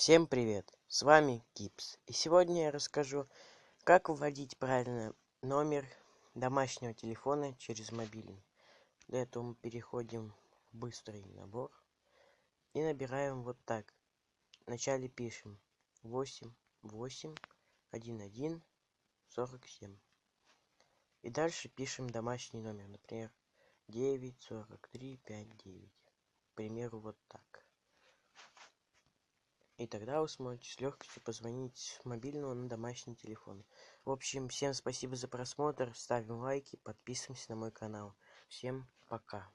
Всем привет! С вами Кипс. И сегодня я расскажу, как вводить правильно номер домашнего телефона через мобильный. Для этого мы переходим в быстрый набор и набираем вот так. Вначале пишем 881147. И дальше пишем домашний номер, например, 94359. К примеру, вот так. И тогда вы сможете с легкостью позвонить с мобильного на домашний телефон. В общем, всем спасибо за просмотр, ставим лайки, подписываемся на мой канал. Всем пока.